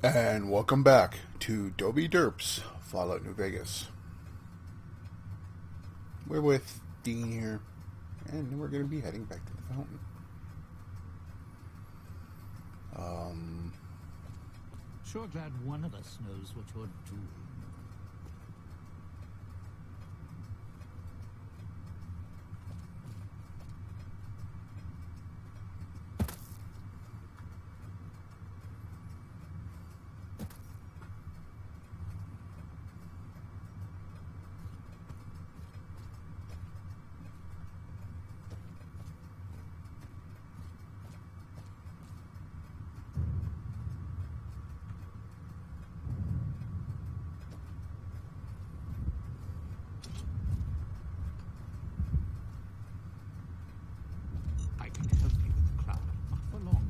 And welcome back to Dobie Derps, Fallout New Vegas. We're with Dean here, and we're going to be heading back to the fountain. Sure glad one of us knows what you're doing. I can help you with the cloud, not for long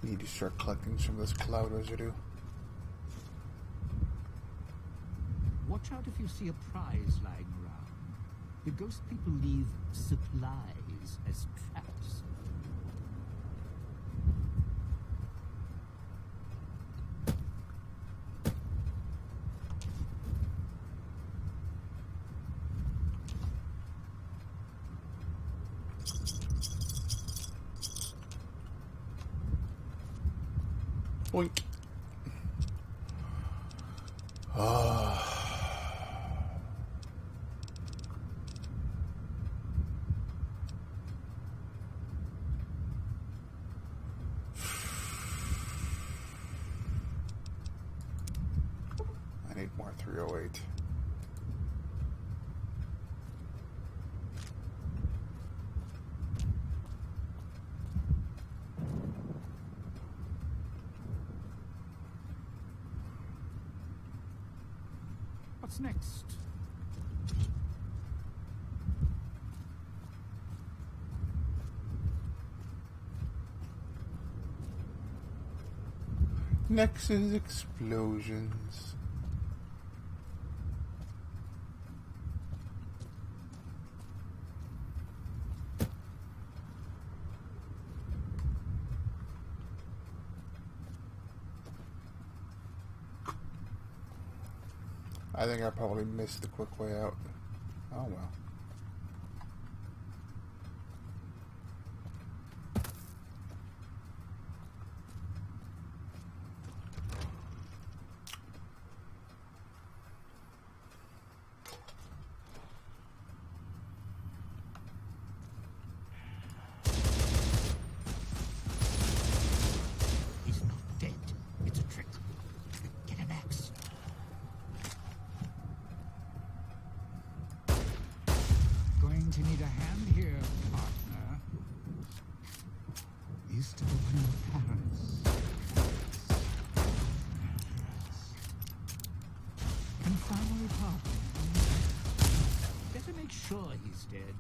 though. Need to start collecting some of this cloud residue. Watch out if you see a prize lying around. The ghost people leave supplies as traps. Boink. I need more 308. What's next? Next is explosions. I think I probably missed the quick way out. Oh well. He's not dead. It's a trick. Get an axe. Going to need a hand here, partner. Used to live in Paris. Can finally partner. Better make sure he's dead.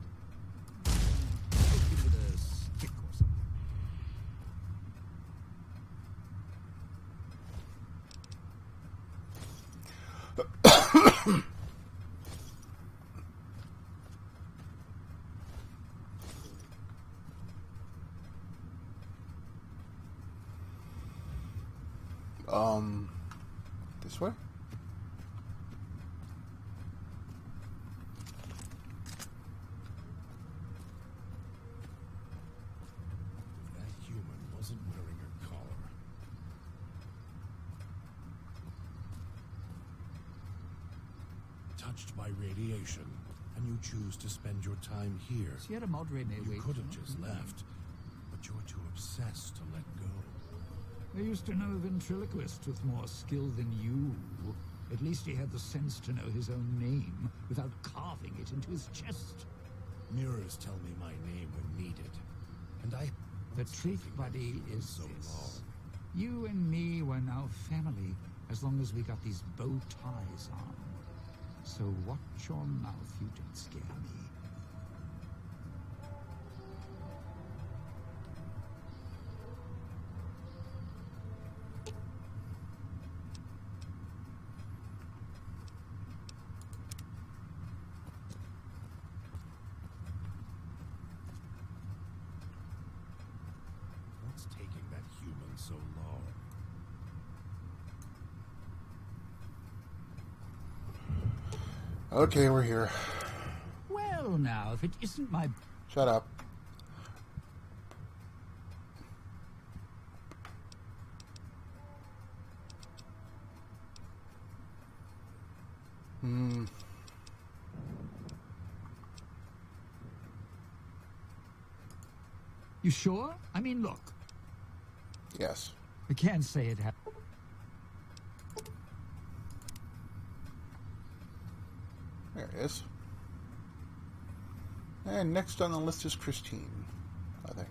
Hit him with a stick or something. This way? That human wasn't wearing her collar. Touched by radiation, and you choose to spend your time here. Sierra Madre may You wait. could have just left, but you're too obsessed to let go. I used to know a ventriloquist with more skill than you. At least he had the sense to know his own name without carving it into his chest. Mirrors tell me my name when needed, and I... The truth, buddy, is so this. long. You and me were now family, as long as we got these bow ties on. So watch your mouth, you don't scare me. Okay, we're here. Well, now, if it isn't my... Shut up. You sure? I mean, look. Yes. I can't say it happened. There it is. And next on the list is Christine, I think.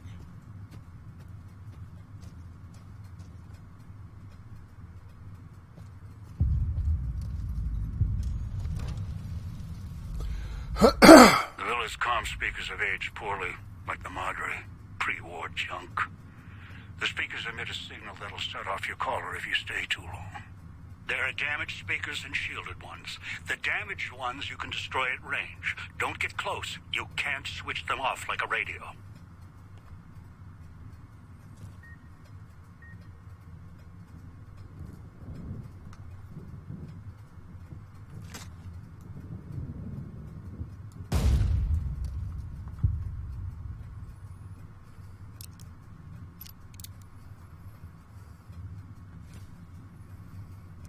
The village comm speakers have aged poorly, like the Madre. Pre-war junk. The speakers emit a signal that'll set off your caller if you stay too long. There are damaged speakers and shielded ones. The damaged ones you can destroy at range. Don't get close. You can't switch them off like a radio.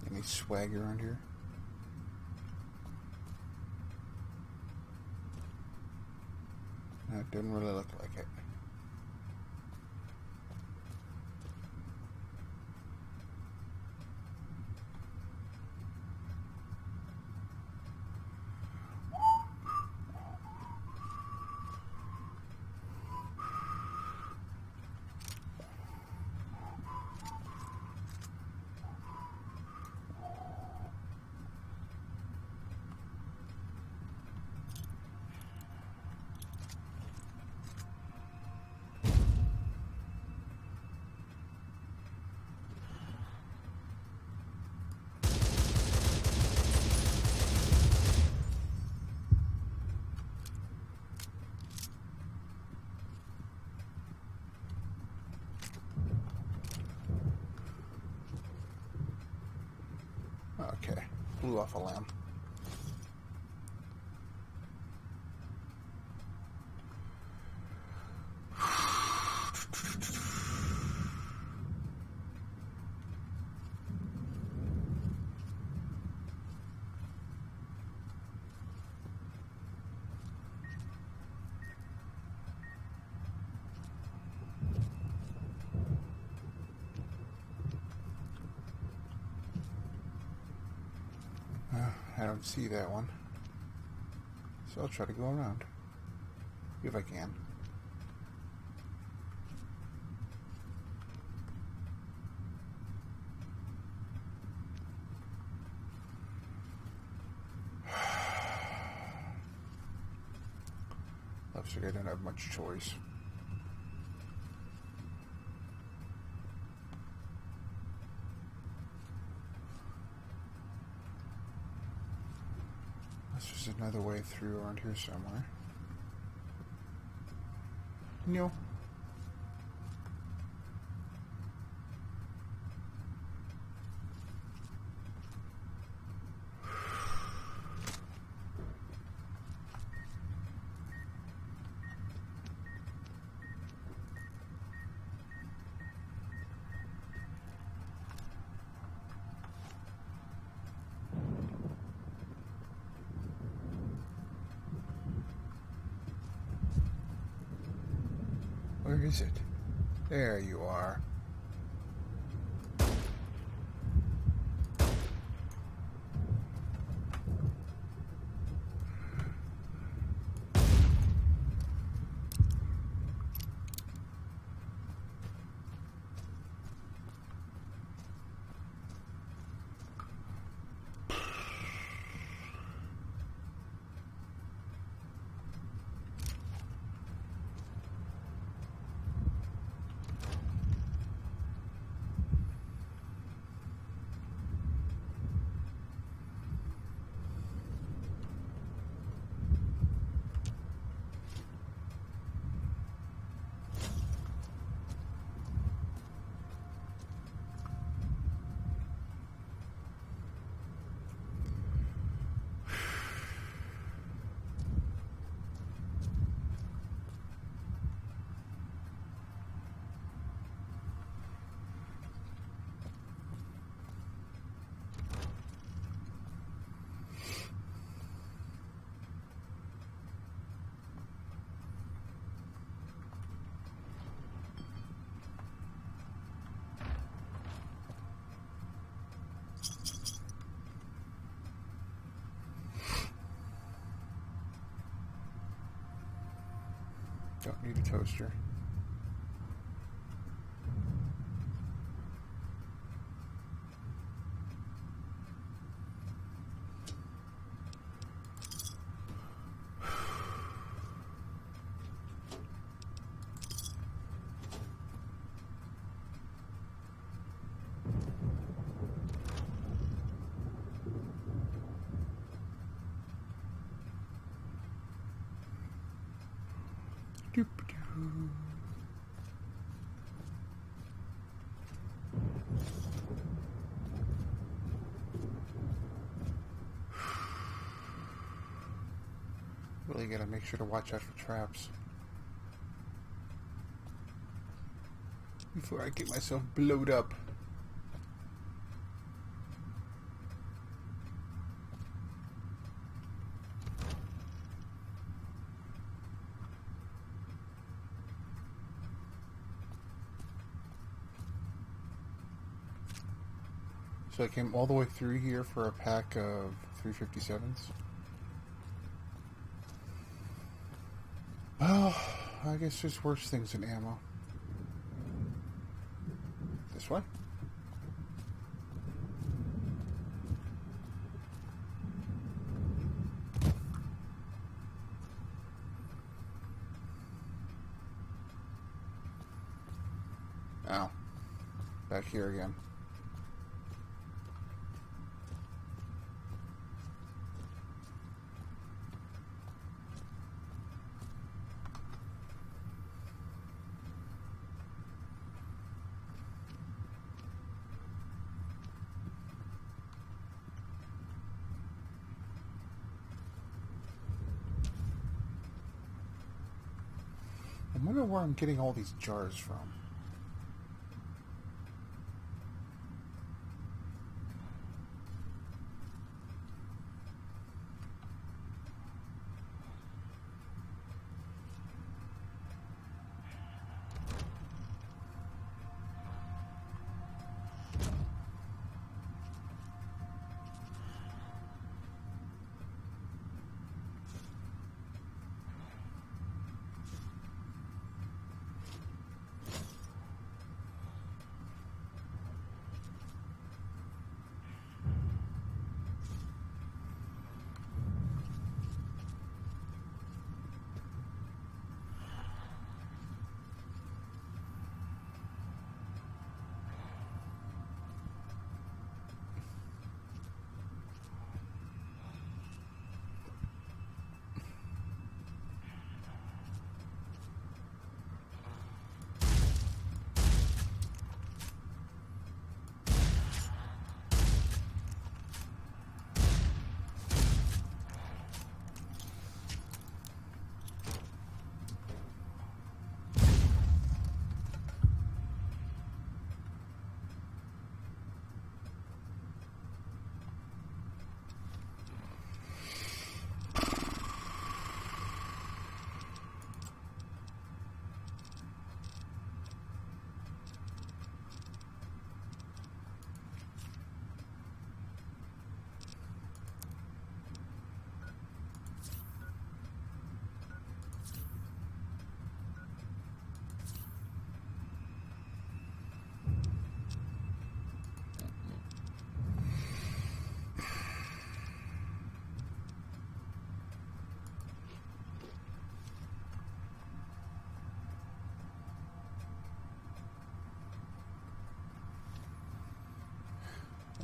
Any swag around here? That doesn't really look like it. Okay, blew off a lamp. I don't see that one, so I'll try to go around, if I can. Looks like I don't have much choice. There's another way through around here somewhere. No. Where is it? There you are. toaster. Really gotta make sure to watch out for traps before I get myself blowed up. So I came all the way through here for a pack of 357s. Well, I guess there's worse things than ammo. This way? Ow. Back here again. I wonder where I'm getting all these jars from.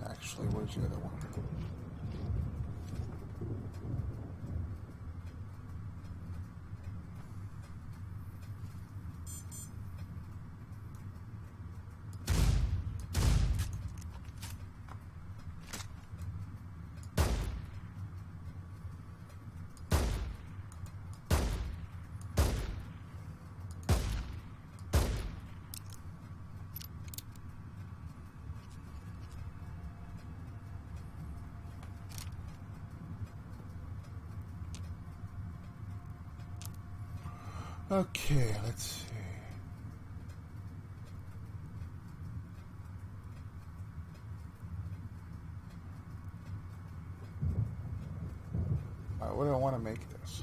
Actually, where's the other one? Okay, let's see. Alright, what do I want to make this?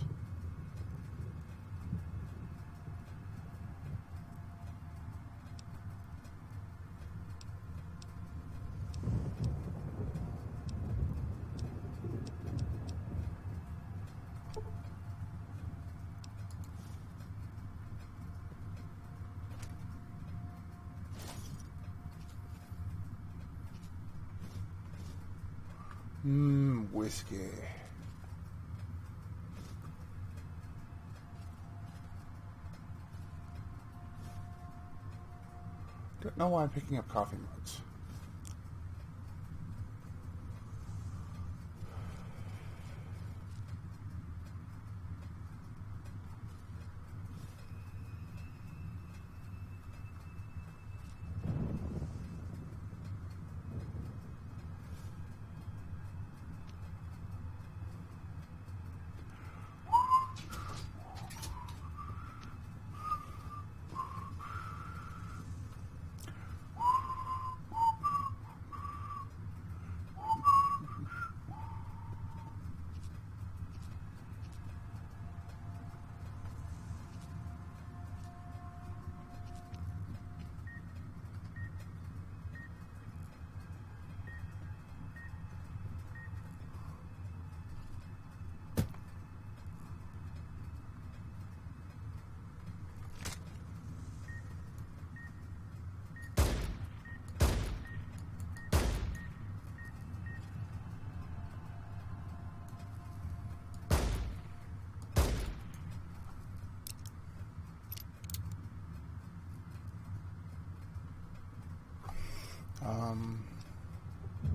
Whiskey. Don't know why I'm picking up coffee mugs.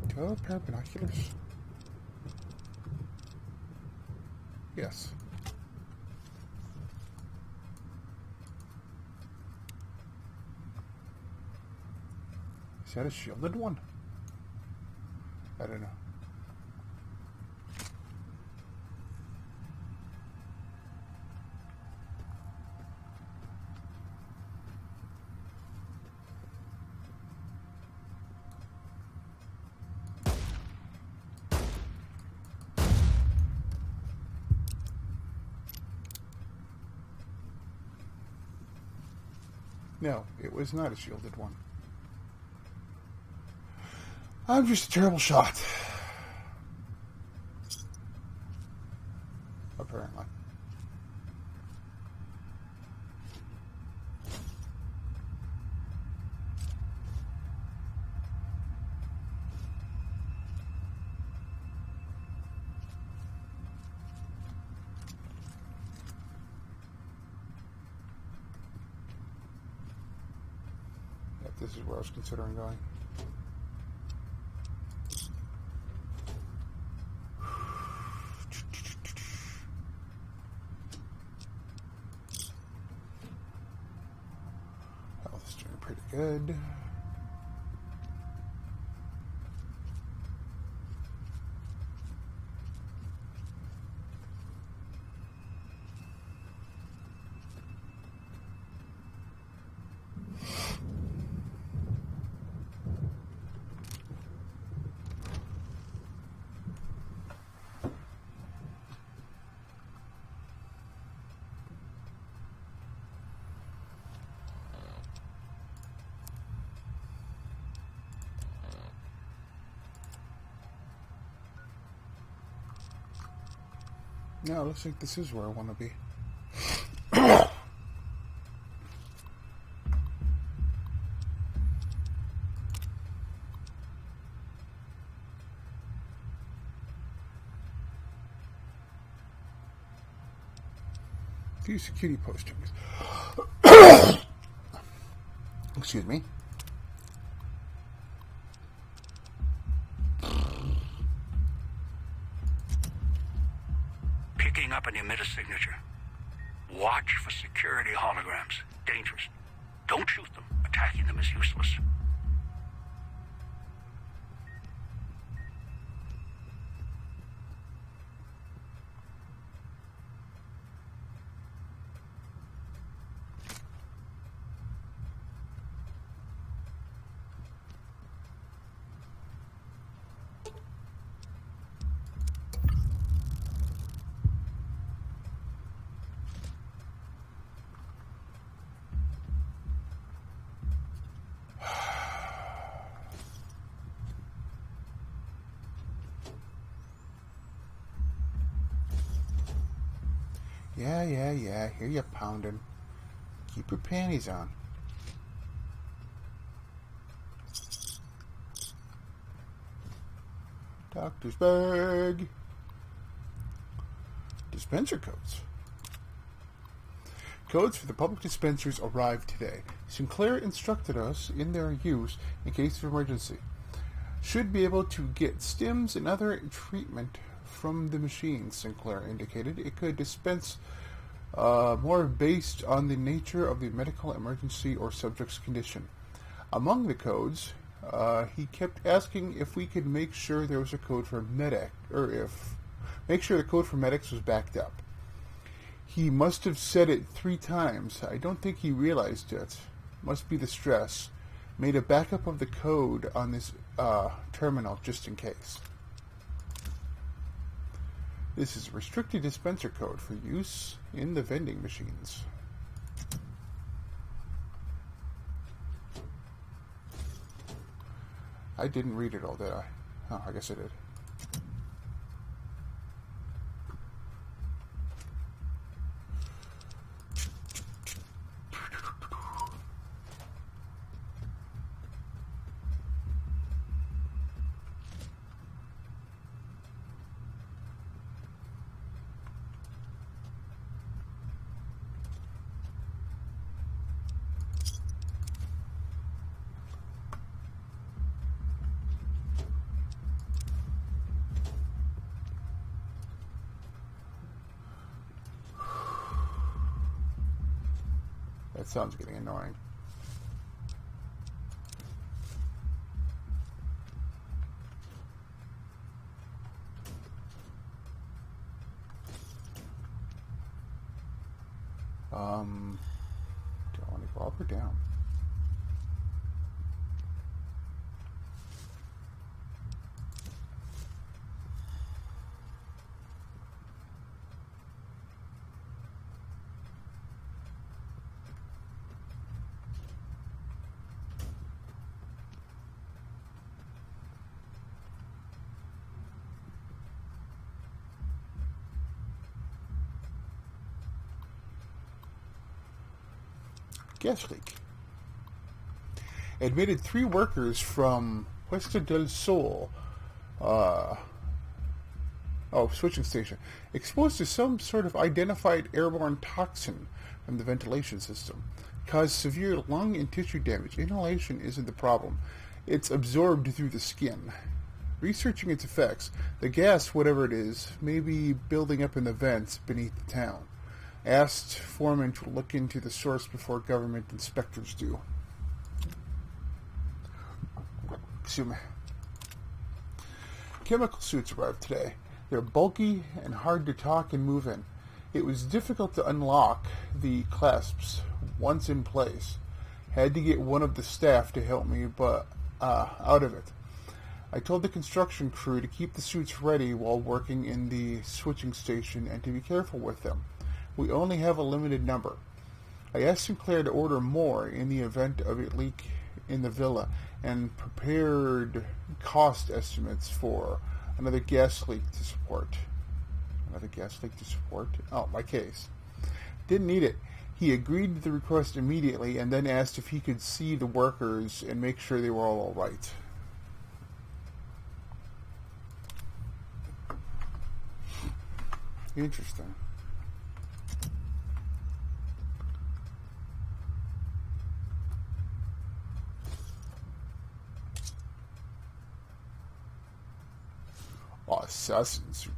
Do I have a pair of binoculars? Yes. Is that a shielded one? I don't know. No, it was not a shielded one. I'm just a terrible shot. Apparently. This is where I was considering going. Health is doing pretty good. No, it looks like this is where I want to be. Few security postings. Excuse me. Picking up an emitter signature. Watch for security holograms. Dangerous. Don't shoot them. Attacking them is useless. Yeah. Hear you pounding. Keep your panties on. Doctor's bag. Dispenser codes. Codes for the public dispensers arrived today. Sinclair instructed us in their use in case of emergency. Should be able to get stims and other treatment from the machine, Sinclair indicated. It could dispense more based on the nature of the medical emergency or subject's condition. Among the codes, he kept asking if we could make sure there was a code for medic, or make sure the code for medics was backed up. He must have said it 3 times. I don't think he realized it. Must be the stress. Made a backup of the code on this terminal just in case. This is a restricted dispenser code for use in the vending machines. I didn't read it all, did I? Oh, I guess I did. That sounds getting annoying. Do I want to go up or down? Gas leak. Admitted 3 workers from Puesta del Sol, switching station, exposed to some sort of identified airborne toxin from the ventilation system. Caused severe lung and tissue damage. Inhalation isn't the problem. It's absorbed through the skin. Researching its effects, the gas, whatever it is, may be building up in the vents beneath the town. Asked foreman to look into the source before government inspectors do. Excuse me. Chemical suits arrived today. They're bulky and hard to talk and move in. It was difficult to unlock the clasps once in place. Had to get one of the staff to help me out of it. I told the construction crew to keep the suits ready while working in the switching station and to be careful with them. We only have a limited number. I asked Sinclair to order more in the event of a leak in the villa and prepared cost estimates for another gas leak to support. Another gas leak to support? Oh, my case. Didn't need it. He agreed to the request immediately and then asked if he could see the workers and make sure they were all right. Interesting. Oh, assassin suit.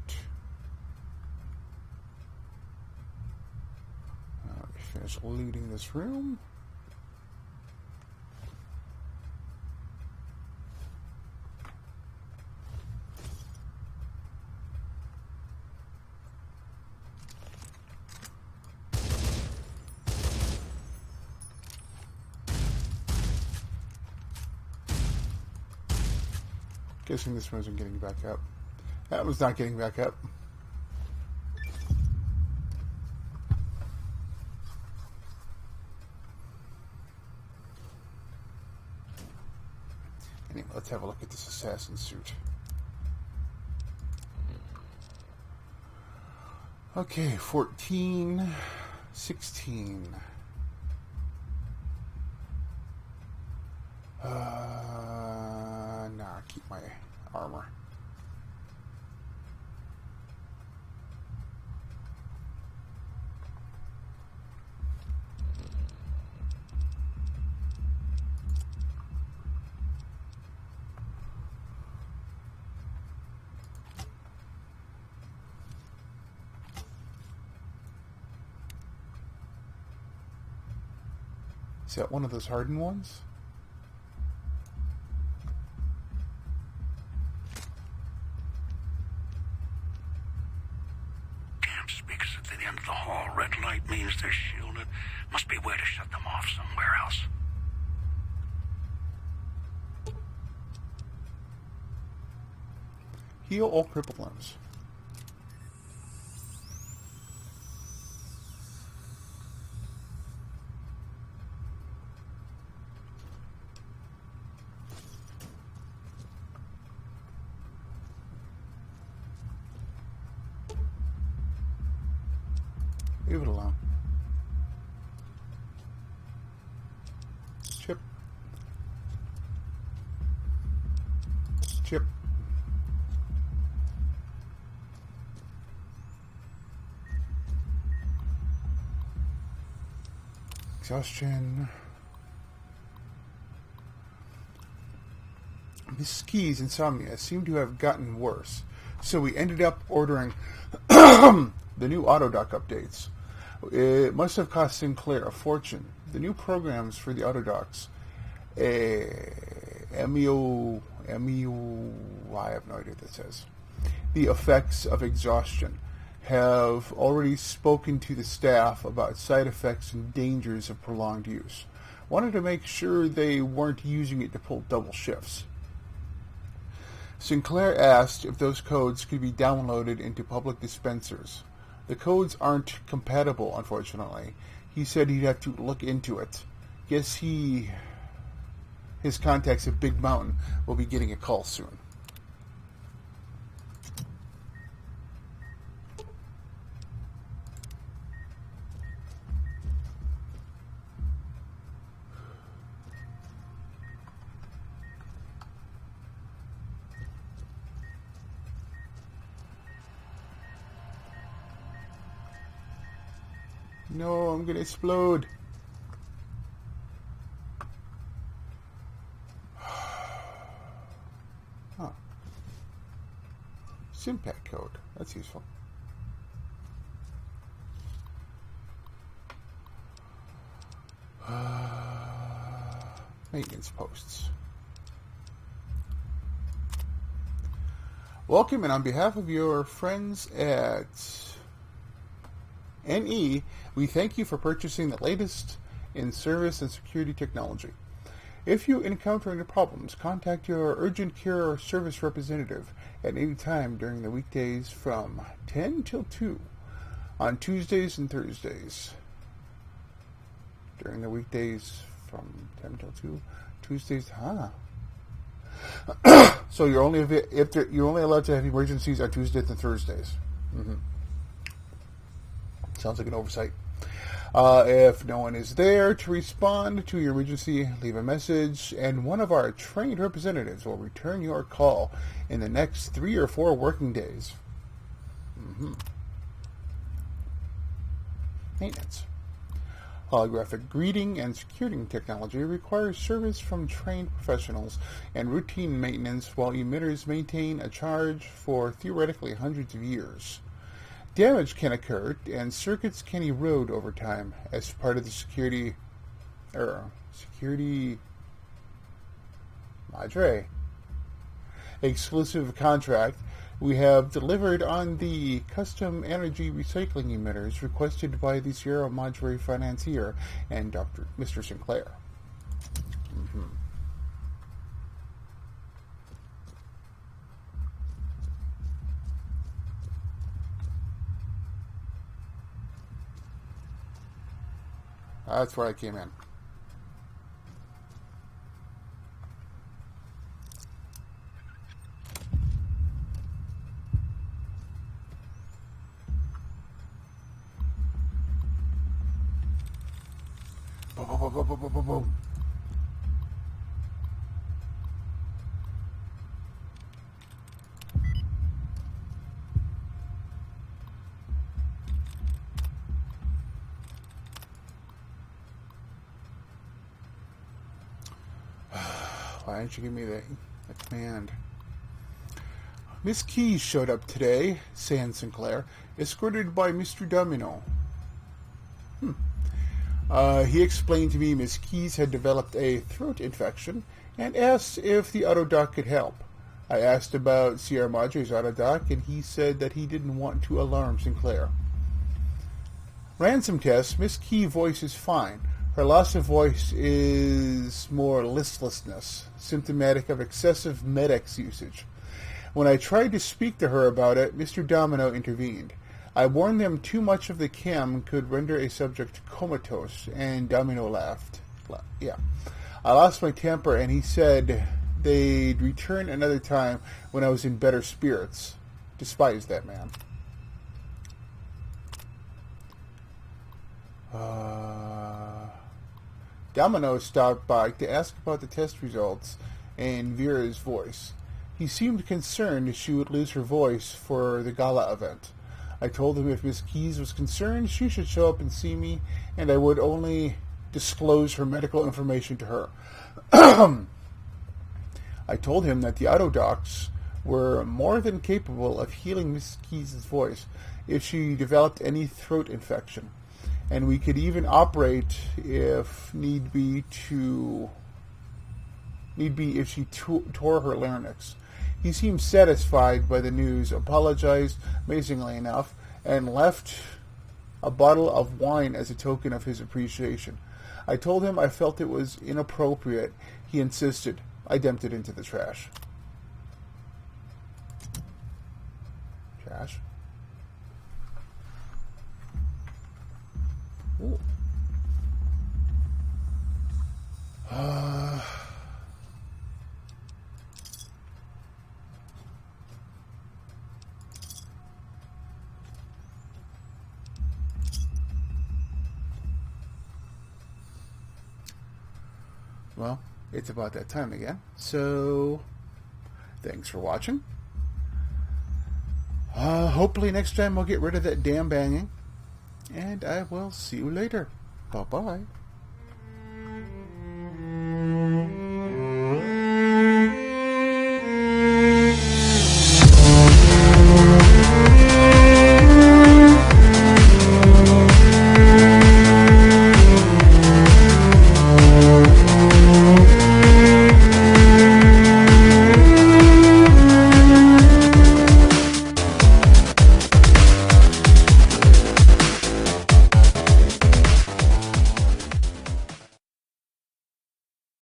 Let me finish looting this room. Guessing this one isn't getting back up. That was not getting back up. Anyway, let's have a look at this assassin suit. Okay, 14, 16. Nah, keep my armor. Is that one of those hardened ones? Damn speakers at the end of the hall. Red light means they're shielded. Must be a way to shut them off somewhere else. Heal all crippled limbs. Leave it alone. Chip. Chip. Exhaustion. Miss Key's insomnia seemed to have gotten worse, so we ended up ordering the new AutoDock updates. It must have cost Sinclair a fortune. The new programs for the AutoDocks, MEO, I have no idea what that says. The effects of exhaustion have already spoken to the staff about side effects and dangers of prolonged use. Wanted to make sure they weren't using it to pull double shifts. Sinclair asked if those codes could be downloaded into public dispensers. The codes aren't compatible, unfortunately. He said he'd have to look into it. Guess his contacts at Big Mountain will be getting a call soon. No, I'm gonna explode. Huh. Simpack code. That's useful. Maintenance posts. Welcome, and on behalf of your friends at NE, we thank you for purchasing the latest in service and security technology. If you encounter any problems, contact your urgent care or service representative at any time during the weekdays from 10 till 2 on Tuesdays and Thursdays. During the weekdays from 10 till 2, Tuesdays, So you're only you're only allowed to have emergencies on Tuesdays and Thursdays. Mm-hmm. Sounds like an oversight. If no one is there to respond to your emergency, leave a message, and one of our trained representatives will return your call in the next 3 or 4 working days. Mm-hmm. Maintenance. Holographic greeting and security technology requires service from trained professionals and routine maintenance while emitters maintain a charge for theoretically hundreds of years. Damage can occur and circuits can erode over time as part of the security Madre exclusive contract. We have delivered on the custom energy recycling emitters requested by the Sierra Madre financier and Mr. Sinclair. Mm-hmm. That's where I came in. Boom, boom, boom, boom, boom, boom, boom. Why didn't you give me the command? Miss Keys showed up today, San Sinclair, escorted by Mr. Domino. He explained to me Miss Keys had developed a throat infection and asked if the autodoc could help. I asked about Sierra Madre's autodoc, and he said that he didn't want to alarm Sinclair. Ransom test, Miss Key's voice is fine. Her loss of voice is more listlessness, symptomatic of excessive Med-X usage. When I tried to speak to her about it, Mr. Domino intervened. I warned them too much of the chem could render a subject comatose, and Domino laughed. Yeah. I lost my temper, and he said they'd return another time when I was in better spirits. Despise that man. Domino stopped by to ask about the test results and Vera's voice. He seemed concerned she would lose her voice for the gala event. I told him if Miss Keys was concerned, she should show up and see me, and I would only disclose her medical information to her. I told him that the autodocs were more than capable of healing Miss Keys' voice if she developed any throat infection, and we could even operate if need be if she tore her larynx. He seemed satisfied by the news, apologized, amazingly enough, and left a bottle of wine as a token of his appreciation. I told him I felt it was inappropriate. He insisted. I dumped it into the trash. Trash? Ooh. Well, it's about that time again. So, thanks for watching. Hopefully next time we'll get rid of that damn banging. And I will see you later. Bye-bye.